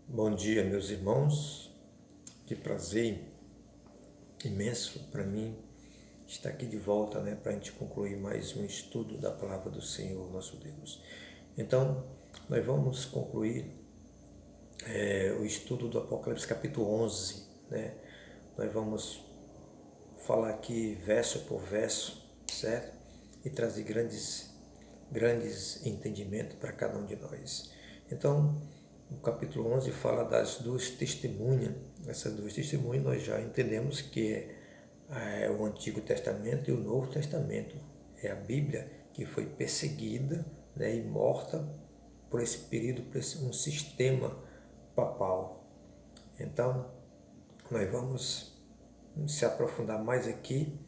Bom dia, meus irmãos. Que prazer imenso para mim estar aqui de volta, para a gente concluir mais um estudo da palavra do Senhor, nosso Deus. Então, nós vamos concluir o estudo do Apocalipse capítulo 11, Nós vamos falar aqui verso por verso, certo? E trazer grandes entendimentos para cada um de nós. Então, o capítulo 11 fala das duas testemunhas. Essas duas testemunhas nós já entendemos que é o Antigo Testamento e o Novo Testamento. É a Bíblia que foi perseguida, e morta por esse período, por um sistema papal. Então, nós vamos se aprofundar mais aqui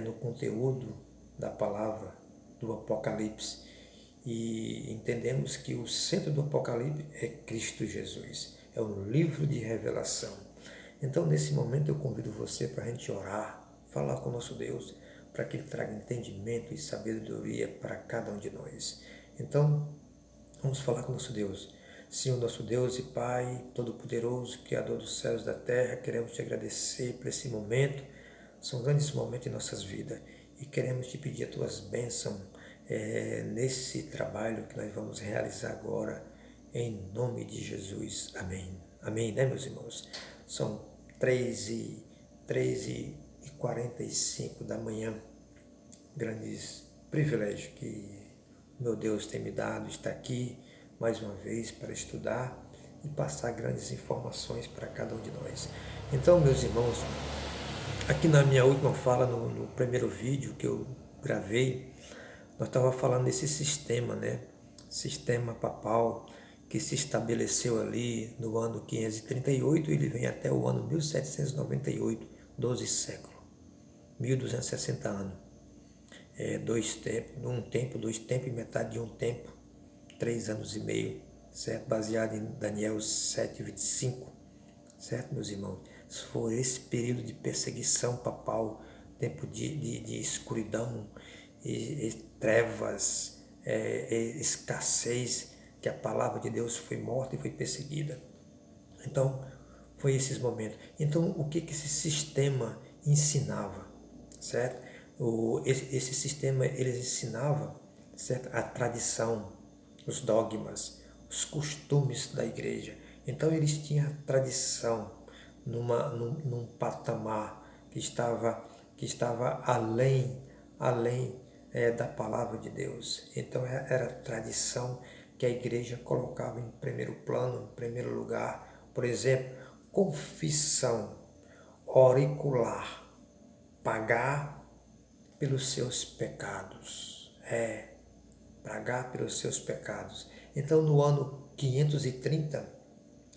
no conteúdo da palavra do Apocalipse e entendemos que o centro do Apocalipse é Cristo Jesus, é um livro de revelação. Então, nesse momento, eu convido você para a gente orar, falar com o nosso Deus, para que Ele traga entendimento e sabedoria para cada um de nós. Então, vamos falar com o nosso Deus. Senhor, nosso Deus e Pai Todo-Poderoso, Criador dos céus e da terra, queremos te agradecer por esse momento. São grandes momentos em nossas vidas e queremos te pedir as tuas bênçãos nesse trabalho que nós vamos realizar agora, em nome de Jesus. Amém. Amém, meus irmãos? São 3h45 da manhã. Grandes privilégios que meu Deus tem me dado, estar aqui mais uma vez para estudar e passar grandes informações para cada um de nós. Então, meus irmãos, aqui na minha última fala, no primeiro vídeo que eu gravei, nós estávamos falando desse sistema, Sistema papal que se estabeleceu ali no ano 538 e ele vem até o ano 1798, 12 séculos, 1260 anos. Dois tempos, dois tempos e metade de um tempo, 3 anos e meio, certo? Baseado em Daniel 7:25, certo, meus irmãos? Foi esse período de perseguição papal, tempo de escuridão e trevas, escassez, que a palavra de Deus foi morta e foi perseguida. Então, foi esses momentos. Então, o que esse sistema ensinava, certo? Esse sistema, eles ensinava, certo? A tradição, os dogmas, os costumes da igreja. Então, eles tinham a tradição num patamar que estava além da palavra de Deus. Então, era a tradição que a igreja colocava em primeiro plano, em primeiro lugar. Por exemplo, confissão auricular, pagar pelos seus pecados. Pagar pelos seus pecados. Então, no ano 530,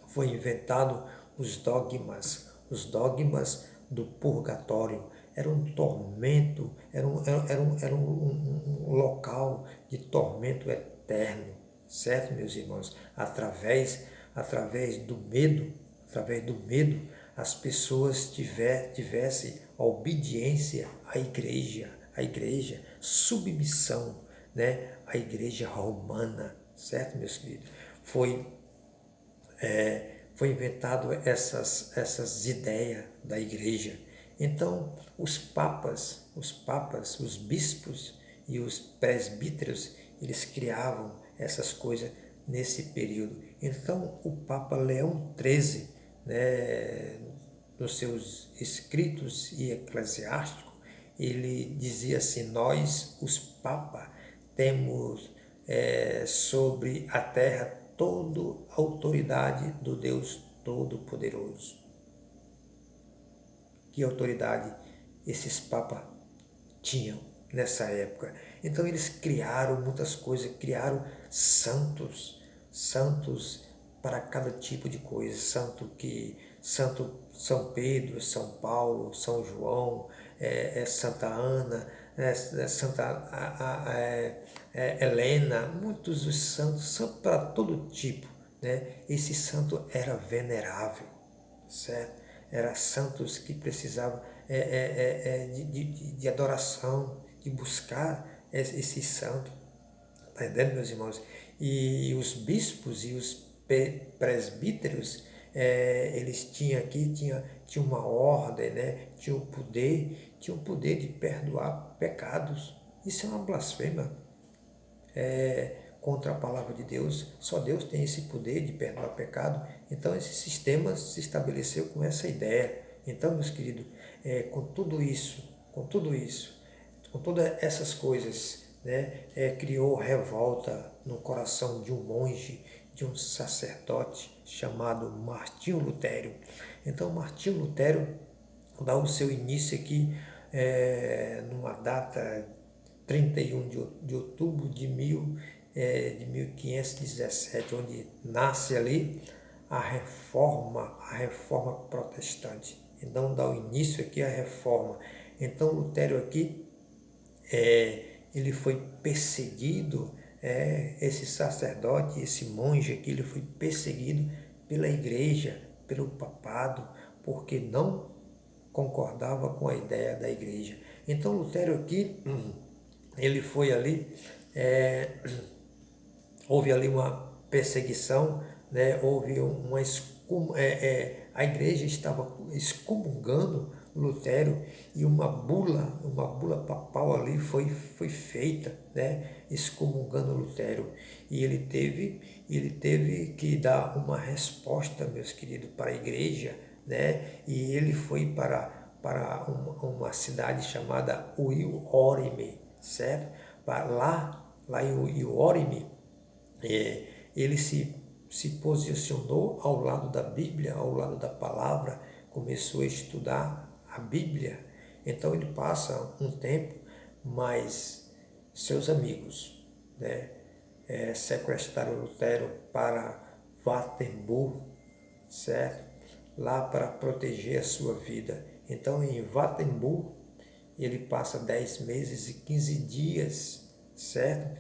foi inventado os dogmas do purgatório. Era um tormento, era um local de tormento eterno, certo, meus irmãos? Através do medo, as pessoas tivessem a obediência à igreja, submissão, à igreja romana, certo, meus queridos? Foi inventado essas ideias da igreja. Então, os papas, os bispos e os presbíteros, eles criavam essas coisas nesse período. Então, o Papa Leão XIII, nos seus escritos e eclesiásticos, ele dizia assim: nós, os papas, temos sobre a terra toda a autoridade do Deus Todo-Poderoso. Que autoridade esses papas tinham nessa época? Então eles criaram muitas coisas, criaram santos para cada tipo de coisa. Santo São Pedro, São Paulo, São João, Santa Ana, Santa Helena, muitos dos santos para todo tipo. Esse santo era venerável, certo? Eram santos que precisavam de adoração, de buscar esse santo. Está entendendo, meus irmãos? E os bispos e os presbíteros, eles tinha uma ordem, né? Tinha o poder de perdoar pecados. Isso é uma blasfêmia contra a palavra de Deus. Só Deus tem esse poder de perdoar pecado. Então esse sistema se estabeleceu com essa ideia. Então, meus queridos, com tudo isso, com todas essas coisas, né, criou revolta no coração de um monge, de um sacerdote chamado Martinho Lutero. Então, Martinho Lutero dá o seu início aqui numa data 31 de outubro de 1517, onde nasce ali a reforma protestante. Então dá o início aqui à reforma. Então Lutero aqui, ele foi perseguido, esse sacerdote, esse monge aqui, ele foi perseguido pela igreja, pelo papado, porque não concordava com a ideia da igreja. Então Lutero aqui, ele foi ali, houve ali uma perseguição, né? Houve a igreja estava excomungando Lutero e uma bula papal ali foi feita, né? Excomungando Lutero. E ele teve que dar uma resposta, meus queridos, para a igreja, né? E ele foi para uma cidade chamada Uiorime, certo? Lá em Uiorime, ele se posicionou ao lado da Bíblia, ao lado da palavra, começou a estudar a Bíblia. Então ele passa um tempo, mas seus amigos, né, sequestraram Lutero para Wittenberg, certo? Lá para proteger a sua vida. Então em Wittenberg ele passa 10 meses e 15 dias, certo?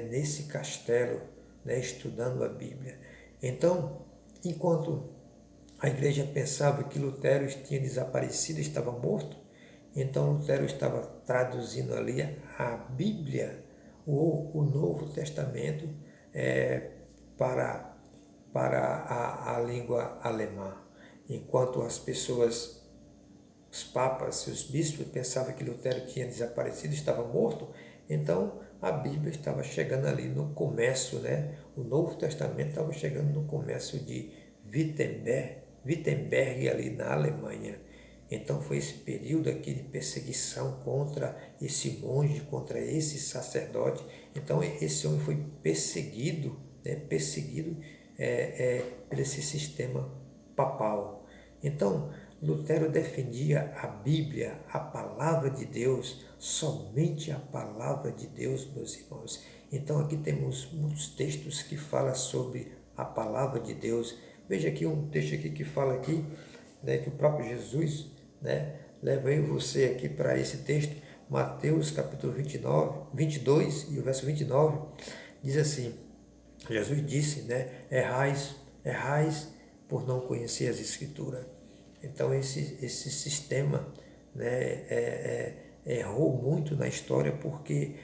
Nesse castelo, né, estudando a Bíblia. Então, enquanto a igreja pensava que Lutero tinha desaparecido, estava morto, então Lutero estava traduzindo ali a Bíblia, o Novo Testamento, para a língua alemã. Enquanto as pessoas, os papas e os bispos pensavam que Lutero tinha desaparecido, estava morto, então a Bíblia estava chegando ali no comércio, né? O Novo Testamento estava chegando no comércio de Wittenberg ali na Alemanha. Então foi esse período aqui de perseguição contra esse monge, contra esse sacerdote. Então esse homem foi perseguido, né? Perseguido por esse sistema papal. Então Lutero defendia a Bíblia, a palavra de Deus, somente a palavra de Deus, meus irmãos. Então aqui temos muitos textos que falam sobre a palavra de Deus. Veja aqui um texto aqui que fala aqui, né, que o próprio Jesus, né, leva eu e você aqui para esse texto, Mateus capítulo 22 e o verso 29, diz assim, Jesus disse, né, errais por não conhecer as Escrituras. Então esse sistema, né, errou muito na história porque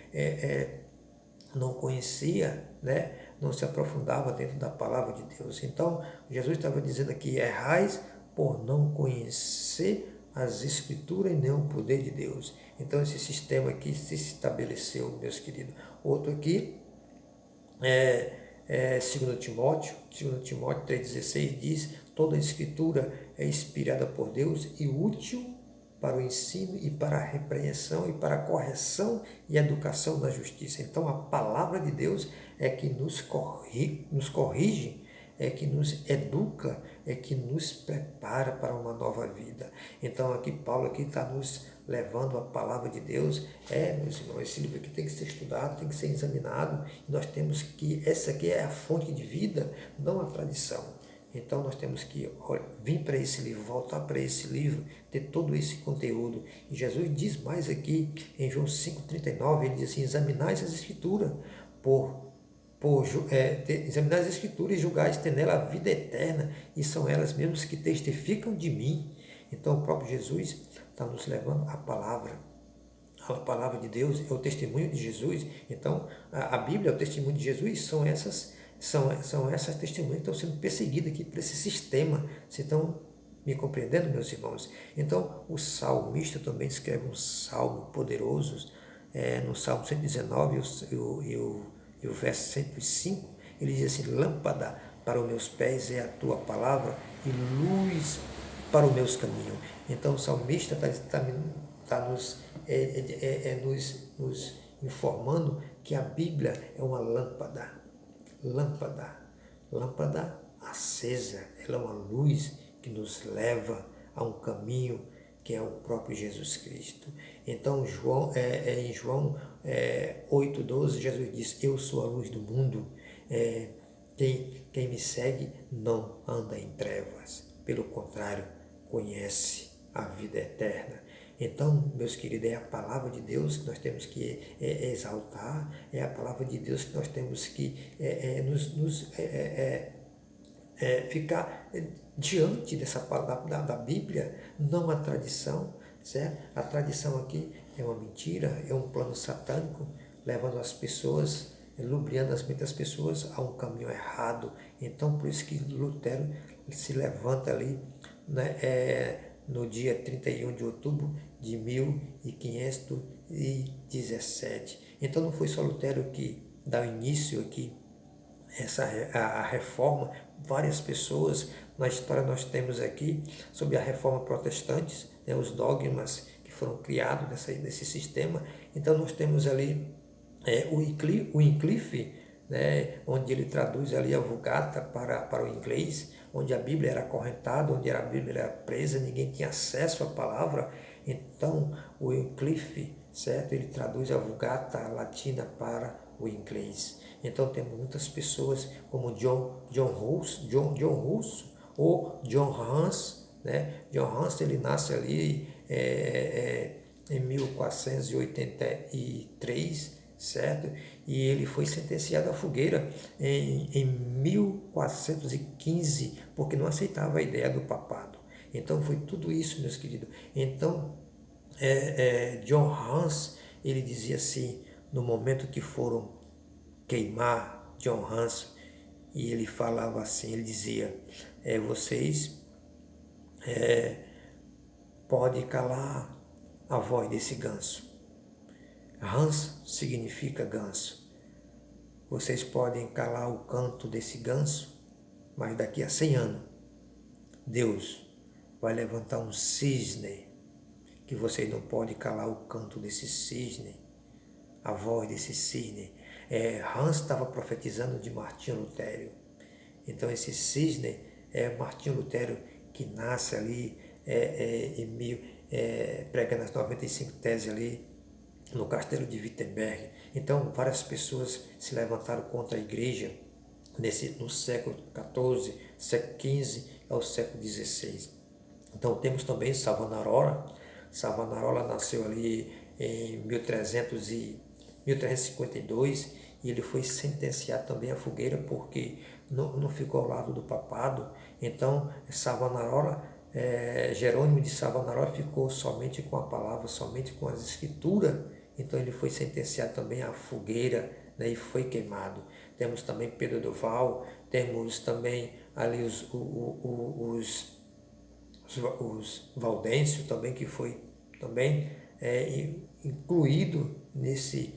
não conhecia, né, não se aprofundava dentro da palavra de Deus. Então Jesus estava dizendo aqui, errais por não conhecer as Escrituras e nem o poder de Deus. Então esse sistema aqui se estabeleceu, meus queridos. Outro aqui, 2 Timóteo 3,16 diz, toda a Escritura é inspirada por Deus e útil para o ensino e para a repreensão e para a correção e educação na justiça. Então a palavra de Deus é que nos corrige, é que nos educa, é que nos prepara para uma nova vida. Então aqui Paulo aqui está nos levando a palavra de Deus. Meus irmãos, esse livro aqui tem que ser estudado, tem que ser examinado. E nós temos que, essa aqui é a fonte de vida, não a tradição. Então nós temos que vir para esse livro, voltar para esse livro, ter todo esse conteúdo. E Jesus diz mais aqui, em João 5,39, ele diz assim, examinai as Escrituras, examinai as Escrituras e julgais ter nela a vida eterna, e são elas mesmas que testificam de mim. Então o próprio Jesus está nos levando à palavra. A palavra de Deus é o testemunho de Jesus. Então a Bíblia é o testemunho de Jesus, são essas São essas testemunhas que estão sendo perseguidas aqui por esse sistema. Vocês estão me compreendendo, meus irmãos? Então, o salmista também escreve um salmo poderoso, no Salmo 119 e o verso 105, ele diz assim: lâmpada para os meus pés é a tua palavra e luz para os meus caminhos. Então, o salmista está nos informando que a Bíblia é uma lâmpada acesa, ela é uma luz que nos leva a um caminho que é o próprio Jesus Cristo. Então, em João 8,12, Jesus diz: eu sou a luz do mundo, quem me segue não anda em trevas, pelo contrário, conhece a vida eterna. Então, meus queridos, é a palavra de Deus que nós temos que exaltar, é a palavra de Deus que nós temos que ficar diante dessa palavra da Bíblia, não a tradição, certo? A tradição aqui é uma mentira, é um plano satânico, levando as pessoas, lubriando as mentes das pessoas a um caminho errado. Então, por isso que Lutero se levanta ali, né, no dia 31 de outubro de 1517. Então, não foi só Lutero que dá início aqui a reforma. Várias pessoas na história nós temos aqui sobre a reforma protestante, né, os dogmas que foram criados nesse sistema. Então nós temos ali o Wycliffe, né, onde ele traduz ali a Vulgata para o inglês, onde a Bíblia era acorrentada, onde a Bíblia era presa, ninguém tinha acesso à palavra. Então o Wycliffe, certo, ele traduz a Vulgata latina para o inglês. Então temos muitas pessoas como John Russo ou John Hus, né? John Hus, ele nasce ali em 1483, certo? E ele foi sentenciado à fogueira em 1415, porque não aceitava a ideia do papado. Então foi tudo isso, meus queridos. Então John Hus, ele dizia assim, no momento que foram queimar John Hus, e ele falava assim, ele dizia: vocês podem calar a voz desse ganso. Hans significa ganso. Vocês podem calar o canto desse ganso, mas daqui a 100 anos, Deus vai levantar um cisne, que vocês não podem calar o canto desse cisne, a voz desse cisne. Hans estava profetizando de Martinho Lutero. Então esse cisne é Martinho Lutero, que nasce ali pregando as 95 teses ali no castelo de Wittenberg. Então várias pessoas se levantaram contra a igreja no século XIV, século XV ao século XVI. Então temos também Savonarola. Savonarola nasceu ali em 1352 e ele foi sentenciado também à fogueira porque não ficou ao lado do papado. Então Savonarola, Jerônimo de Savonarola ficou somente com a palavra, somente com as escrituras. Então ele foi sentenciado também à fogueira, né, e foi queimado. Temos também Pedro do Val, temos também ali os Valdencio também, que foi também incluído nessa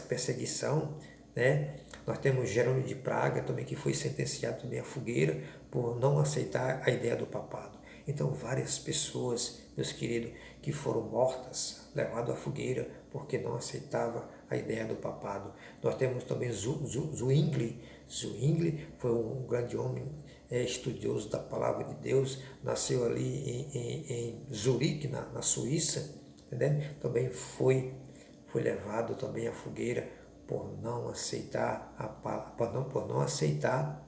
perseguição, né? Nós temos Jerônimo de Praga também, que foi sentenciado também à fogueira por não aceitar a ideia do papado. Então várias pessoas, meus queridos, que foram mortas, levadas à fogueira porque não aceitavam a ideia do papado. Nós temos também Zwingli. Zwingli foi um grande homem, estudioso da palavra de Deus, nasceu ali em Zurique, na Suíça, entendeu? Também foi levado também à fogueira por não aceitar por não aceitar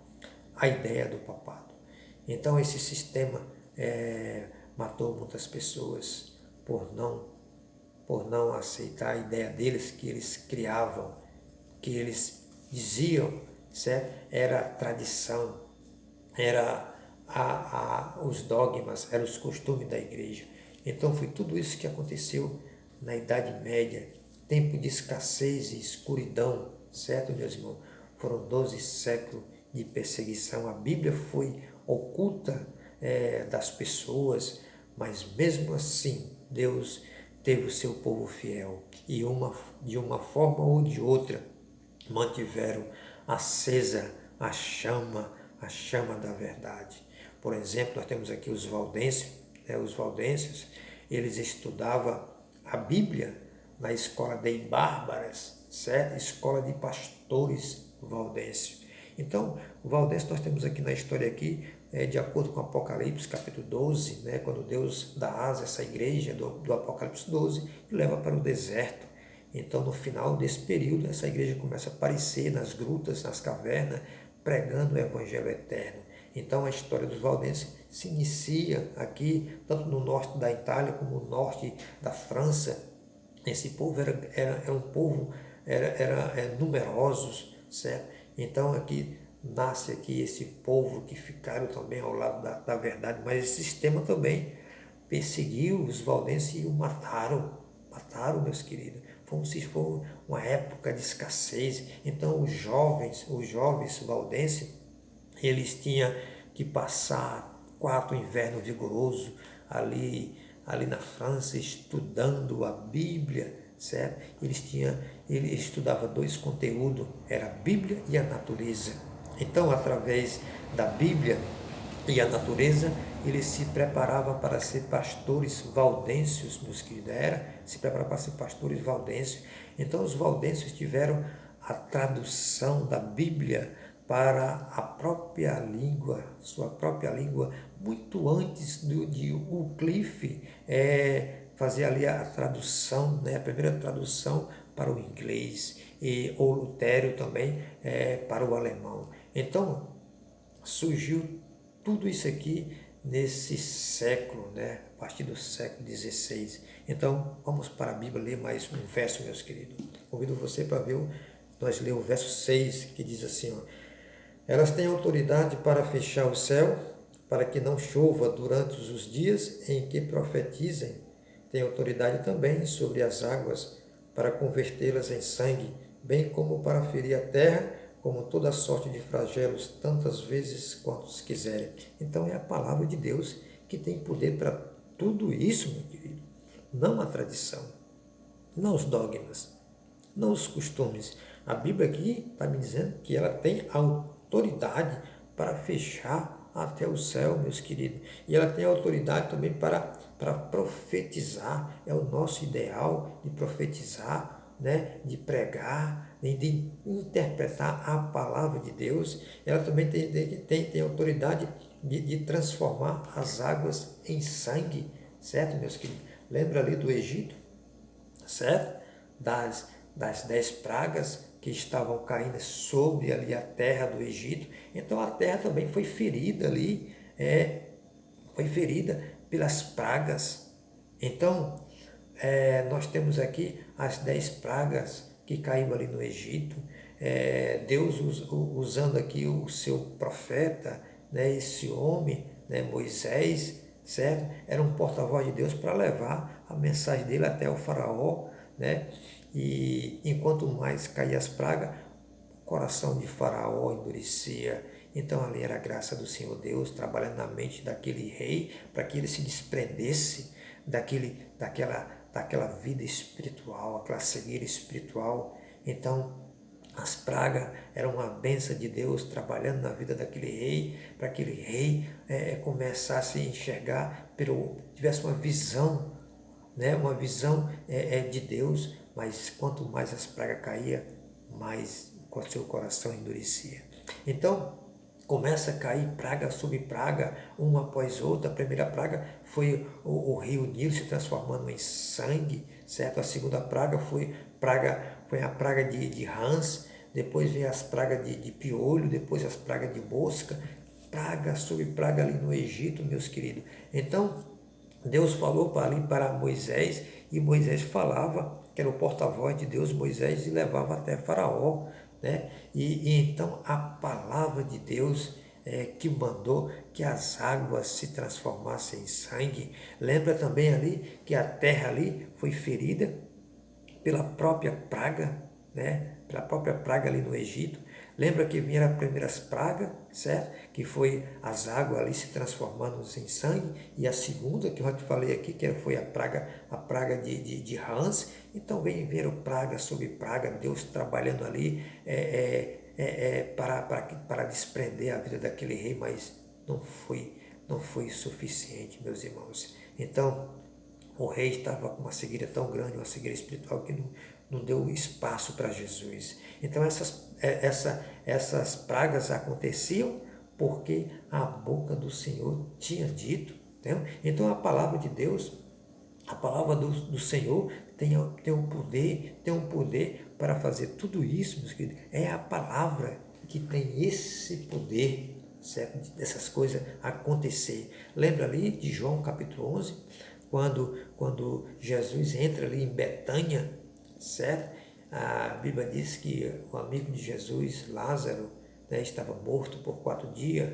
a ideia do papado. Então esse sistema matou muitas pessoas por não aceitar a ideia deles, que eles criavam, que eles diziam, certo? Era tradição, era os dogmas, eram os costumes da igreja. Então foi tudo isso que aconteceu na Idade Média, tempo de escassez e escuridão, certo, meus irmãos? Foram 12 séculos de perseguição. A Bíblia foi oculta das pessoas, mas mesmo assim, Deus teve o seu povo fiel. E de uma forma ou de outra, mantiveram acesa a chama da verdade. Por exemplo, nós temos aqui os valdenses, os valdenses, eles estudavam a Bíblia na escola de Bárbaras, certo? Escola de pastores valdenses. Então, o valdense nós temos aqui na história aqui, de acordo com Apocalipse, capítulo 12, quando Deus dá asa a essa igreja do Apocalipse 12 e leva para o deserto. Então, no final desse período, essa igreja começa a aparecer nas grutas, nas cavernas, pregando o Evangelho eterno. Então, a história dos valdenses se inicia aqui, tanto no norte da Itália como no norte da França. Esse povo era um povo, numerosos, certo? Então, aqui nasce aqui esse povo que ficaram também ao lado da verdade, mas esse sistema também perseguiu os valdenses e o mataram. Mataram, meus queridos. Como se fosse uma época de escassez. Então, os jovens valdenses, eles tinham que passar 4 invernos vigorosos ali na França, estudando a Bíblia, certo? Ele estudava 2 conteúdos, era a Bíblia e a natureza. Então, através da Bíblia e a natureza, ele se preparava para ser pastores valdêncios, meus queridos, se preparava para ser pastores valdêncios. Então, os valdêncios tiveram a tradução da Bíblia para a própria língua, sua própria língua, muito antes de Wycliffe fazer ali a tradução, a primeira tradução para o inglês, ou Lutero também para o alemão. Então, surgiu tudo isso aqui nesse século, a partir do século XVI. Então, vamos para a Bíblia ler mais um verso, meus queridos. Convido você para ver, nós ler o verso 6, que diz assim, elas têm autoridade para fechar o céu, para que não chova durante os dias em que profetizem. Tem autoridade também sobre as águas, para convertê-las em sangue, bem como para ferir a terra, como toda sorte de flagelos, tantas vezes quantos quiserem. Então é a palavra de Deus que tem poder para tudo isso, meu querido. Não a tradição, não os dogmas, não os costumes. A Bíblia aqui está me dizendo que ela tem autoridade para fechar até o céu, meus queridos. E ela tem autoridade também para profetizar. É o nosso ideal de profetizar, de pregar, de interpretar a palavra de Deus. Ela também tem autoridade de transformar as águas em sangue, certo, meus queridos? Lembra ali do Egito, certo? Das 10 pragas que estavam caindo sobre ali a terra do Egito. Então a terra também foi ferida ali, foi ferida pelas pragas. Então, nós temos aqui as 10 pragas que caiu ali no Egito. Deus usando aqui o seu profeta, esse homem, Moisés, certo? Era um porta-voz de Deus para levar a mensagem dele até o faraó, E enquanto mais caía as pragas, o coração de faraó endurecia. Então ali era a graça do Senhor Deus trabalhando na mente daquele rei para que ele se desprendesse daquela vida espiritual, aquela cegueira espiritual. Então as pragas eram uma bênção de Deus trabalhando na vida daquele rei, para que aquele rei começasse a enxergar, tivesse uma visão, uma visão de Deus. Mas quanto mais as pragas caíam, mais o seu coração endurecia. Então, começa a cair praga sobre praga, uma após outra. A primeira praga foi o rio Nilo se transformando em sangue, certo? A segunda praga foi a praga de rãs, depois veio as pragas de piolho, depois as pragas de mosca, praga sobre praga ali no Egito, meus queridos. Então, Deus falou ali para Moisés, e Moisés falava, que era o porta-voz de Deus, Moisés, e levava até Faraó, E então a palavra de Deus que mandou que as águas se transformassem em sangue. Lembra também ali que a terra ali foi ferida pela própria praga, pela própria praga ali no Egito. Lembra que vieram as primeiras pragas, certo? Que foi as águas ali se transformando em sangue. E a segunda, que eu já te falei aqui, que foi a praga de rãs. Então vieram praga sobre praga, Deus trabalhando ali para desprender a vida daquele rei, mas não foi suficiente, meus irmãos. Então, o rei estava com uma cegueira tão grande, uma cegueira espiritual, que não deu espaço para Jesus. Então essas pragas aconteciam porque a boca do Senhor tinha dito. Né? Então a palavra de Deus, a palavra do Senhor tem um poder para fazer tudo isso, meus queridos. É a palavra que tem esse poder, certo? Dessas coisas acontecer. Lembra ali de João capítulo 11, quando Jesus entra ali em Betânia, certo? A Bíblia diz que o amigo de Jesus, Lázaro, né, estava morto por 4 dias,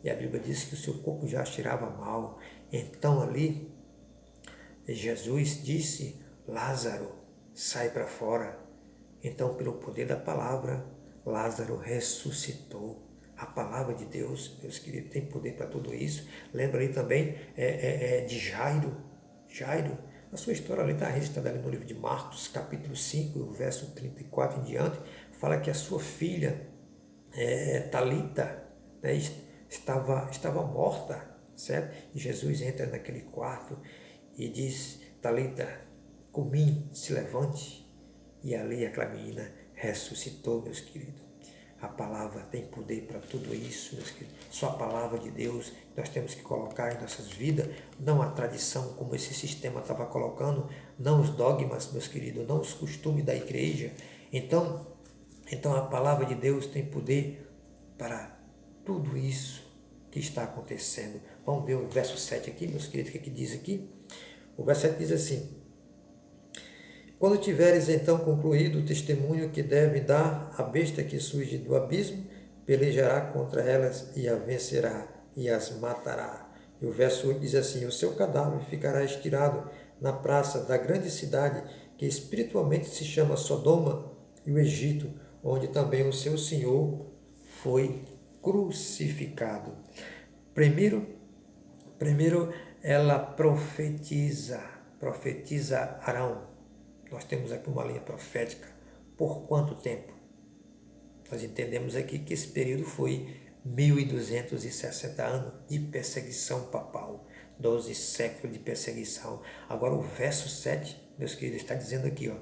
e a Bíblia diz que o seu corpo já cheirava mal. Então ali, Jesus disse: Lázaro, sai para fora. Então, pelo poder da palavra, Lázaro ressuscitou. A palavra de Deus, meus queridos, tem poder para tudo isso. Lembra ali também de Jairo. Jairo, a sua história ali está registrada ali no livro de Marcos, capítulo 5, verso 34 em diante, fala que a sua filha, Talita, né, estava morta, certo? E Jesus entra naquele quarto e diz: Talita, cumi, se levante. E ali aquela menina ressuscitou, meus queridos. A palavra tem poder para tudo isso, meus queridos. Só a palavra de Deus nós temos que colocar em nossas vidas, não a tradição como esse sistema estava colocando, não os dogmas, meus queridos, não os costumes da igreja. Então a palavra de Deus tem poder para tudo isso que está acontecendo. Vamos ver o verso 7 aqui, meus queridos, o que diz aqui? O verso 7 diz assim: quando tiveres então concluído o testemunho que deve dar a besta que surge do abismo, pelejará contra elas e a vencerá e as matará. E o verso 8 diz assim: o seu cadáver ficará estirado na praça da grande cidade, que espiritualmente se chama Sodoma, e o Egito, onde também o seu Senhor foi crucificado. Primeiro ela profetiza Arão. Nós temos aqui uma linha profética. Por quanto tempo? Nós entendemos aqui que esse período foi 1260 anos de perseguição papal. 12 séculos de perseguição. Agora o verso 7, meus queridos, está dizendo aqui, ó.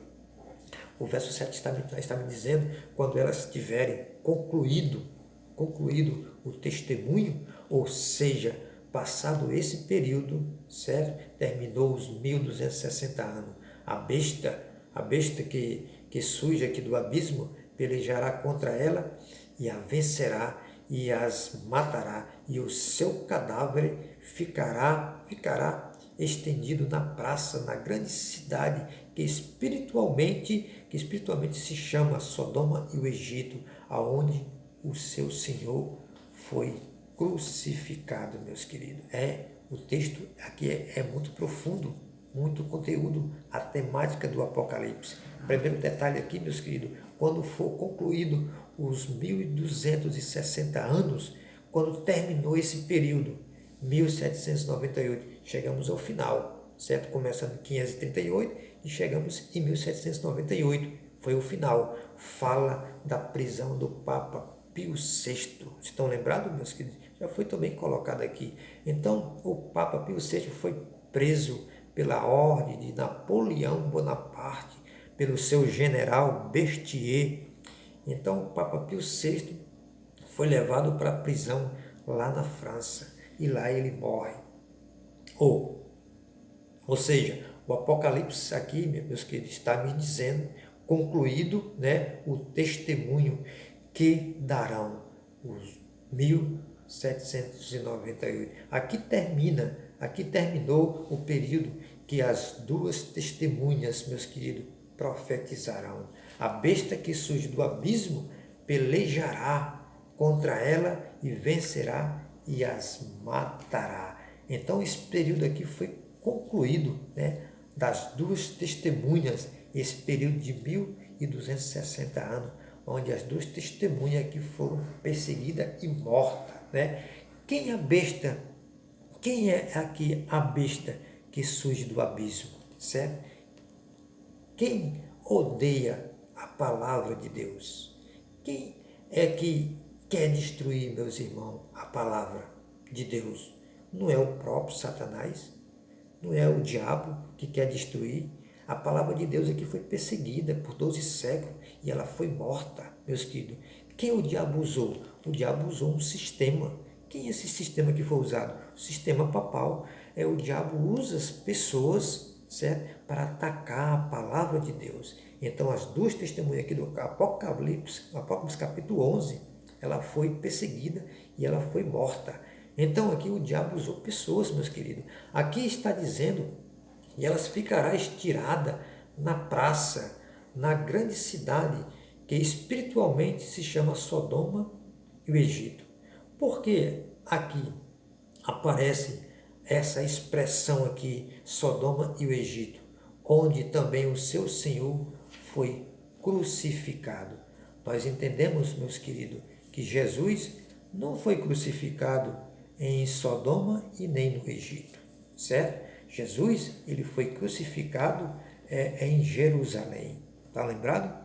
O verso 7 está me dizendo, quando elas tiverem concluído o testemunho, ou seja, passado esse período, certo? Terminou os 1260 anos. A besta que surge aqui do abismo, pelejará contra ela e a vencerá e as matará, e o seu cadáver ficará estendido na praça, na grande cidade que espiritualmente se chama Sodoma e o Egito, aonde o seu Senhor foi crucificado, meus queridos. O texto aqui é muito profundo, muito conteúdo, a temática do Apocalipse. Primeiro detalhe aqui, meus queridos, quando for concluído os 1260 anos, quando terminou esse período, 1798, chegamos ao final, certo? Começando em 538 e chegamos em 1798, foi o final. Fala da prisão do Papa Pio VI. Estão lembrados, meus queridos? Já foi também colocado aqui. Então, o Papa Pio VI foi preso pela ordem de Napoleão Bonaparte, pelo seu general Berthier. Então, o Papa Pio VI foi levado para a prisão lá na França, e lá ele morre. Ou seja, o Apocalipse aqui, meus queridos, está me dizendo, concluído, né, o testemunho que darão os 1798. Aqui terminou o período que as duas testemunhas, meus queridos, profetizarão. A besta que surge do abismo pelejará contra ela e vencerá e as matará. Então esse período aqui foi concluído, né, das duas testemunhas, esse período de 1260 anos onde as duas testemunhas aqui foram perseguidas e mortas, né? Quem é a besta? Quem é aqui a besta que surge do abismo, certo? Quem odeia a palavra de Deus? Quem é que quer destruir, meus irmãos, a palavra de Deus? Não é o próprio Satanás? Não é o diabo que quer destruir? A palavra de Deus aqui foi perseguida por 12 séculos e ela foi morta, meus queridos. Quem o diabo usou? O diabo usou um sistema. Quem é esse sistema que foi usado? O sistema papal. O diabo usa as pessoas, certo? Para atacar a palavra de Deus. Então, as duas testemunhas aqui do Apocalipse capítulo 11, ela foi perseguida e ela foi morta. Então, aqui o diabo usou pessoas, meus queridos. Aqui está dizendo, e elas ficará estirada na praça, na grande cidade, que espiritualmente se chama Sodoma e o Egito. Por que aqui aparece essa expressão aqui, Sodoma e o Egito, onde também o seu Senhor foi crucificado? Nós entendemos, meus queridos, que Jesus não foi crucificado em Sodoma e nem no Egito, certo? Jesus, ele foi crucificado em Jerusalém, tá lembrado?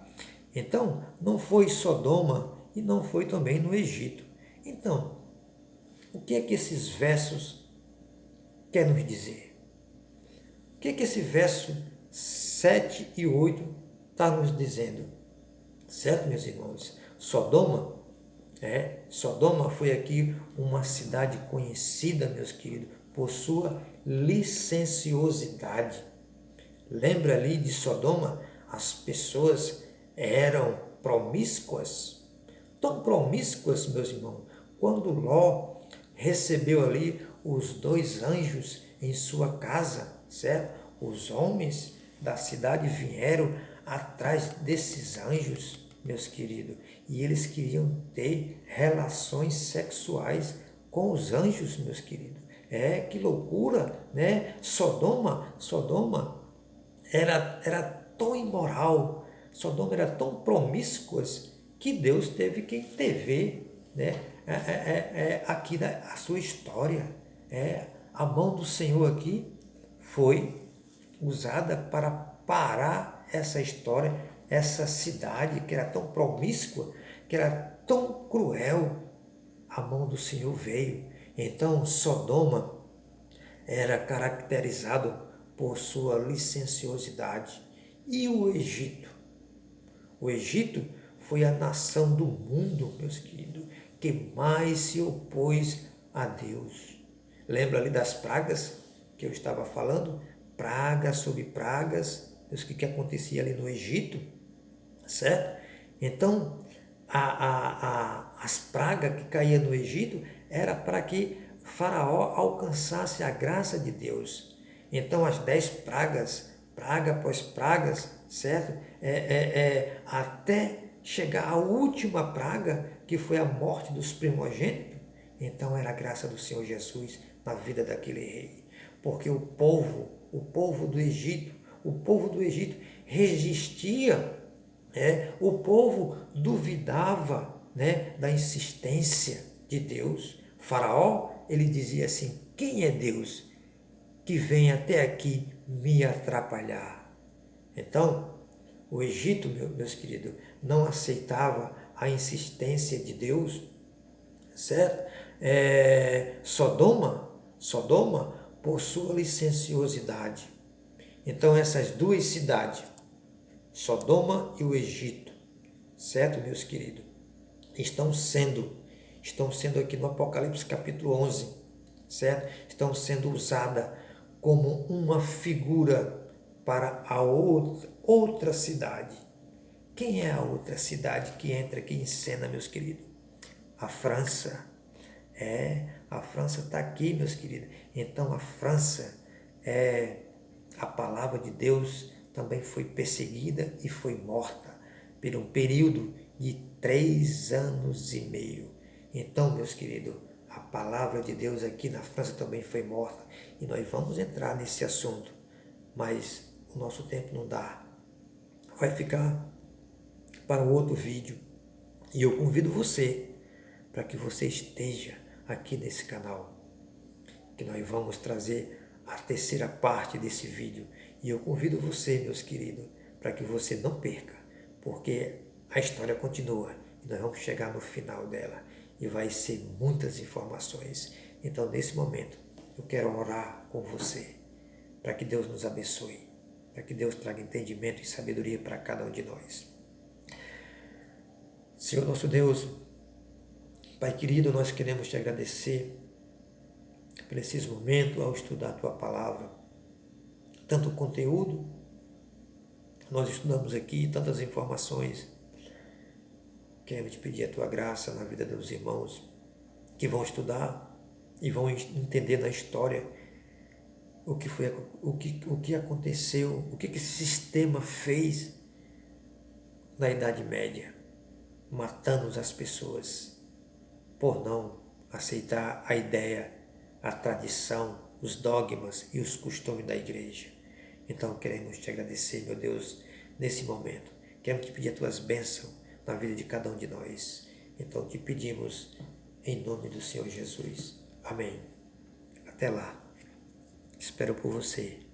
Então, não foi Sodoma e não foi também no Egito. Então, o que é que esses versos querem nos dizer? O que é que esse verso 7 e 8 está nos dizendo? Certo, meus irmãos? Sodoma foi aqui uma cidade conhecida, meus queridos, por sua licenciosidade. Lembra ali de Sodoma? As pessoas eram promíscuas, tão promíscuas, meus irmãos, quando Ló recebeu ali os 2 anjos em sua casa, certo? Os homens da cidade vieram atrás desses anjos, meus queridos, e eles queriam ter relações sexuais com os anjos, meus queridos. Que loucura, né? Sodoma era tão imoral, Sodoma era tão promíscua que Deus teve que intervir, né? Aqui a sua história. A mão do Senhor aqui foi usada para parar essa história, essa cidade que era tão promíscua, que era tão cruel. A mão do Senhor veio. Então Sodoma era caracterizado por sua licenciosidade. E o Egito? O Egito foi a nação do mundo, meus queridos, que mais se opôs a Deus. Lembra ali das pragas que eu estava falando? Pragas sobre pragas, o que acontecia ali no Egito, certo? Então, as pragas que caíam no Egito era para que Faraó alcançasse a graça de Deus. Então, as 10 pragas, praga após pragas, certo? Até chegar à última praga, que foi a morte dos primogênitos. Então, era a graça do Senhor Jesus na vida daquele rei. Porque o povo do Egito resistia, o povo duvidava, da insistência de Deus. Faraó, ele dizia assim: quem é Deus que vem até aqui me atrapalhar? Então, o Egito, meus queridos, não aceitava a insistência de Deus, certo? Sodoma, por sua licenciosidade. Então, essas duas cidades, Sodoma e o Egito, certo, meus queridos, estão sendo aqui no Apocalipse capítulo 11, certo? Estão sendo usadas como uma figura para a outra cidade. Quem é a outra cidade que entra aqui em cena, meus queridos? A França. A França está aqui, meus queridos. Então a França, a palavra de Deus também foi perseguida e foi morta por um período de 3 anos e meio. Então, meus queridos, a palavra de Deus aqui na França também foi morta. E nós vamos entrar nesse assunto, mas o nosso tempo não dá. Vai ficar para o outro vídeo. E eu convido você para que você esteja aqui nesse canal, que nós vamos trazer a terceira parte desse vídeo. E eu convido você, meus queridos, para que você não perca, porque a história continua e nós vamos chegar no final dela e vai ser muitas informações. Então, nesse momento, eu quero orar com você, para que Deus nos abençoe, para que Deus traga entendimento e sabedoria para cada um de nós. Senhor nosso Deus, Pai querido, nós queremos te agradecer por esses momentos ao estudar a Tua Palavra. Tanto conteúdo, nós estudamos aqui, tantas informações. Queremos te pedir a Tua graça na vida dos irmãos que vão estudar e vão entender na história o que aconteceu, o que esse sistema fez na Idade Média, matando as pessoas por não aceitar a ideia, a tradição, os dogmas e os costumes da igreja. Então queremos te agradecer, meu Deus, nesse momento. Queremos te pedir as tuas bênçãos na vida de cada um de nós. Então te pedimos em nome do Senhor Jesus. Amém. Até lá. Espero por você.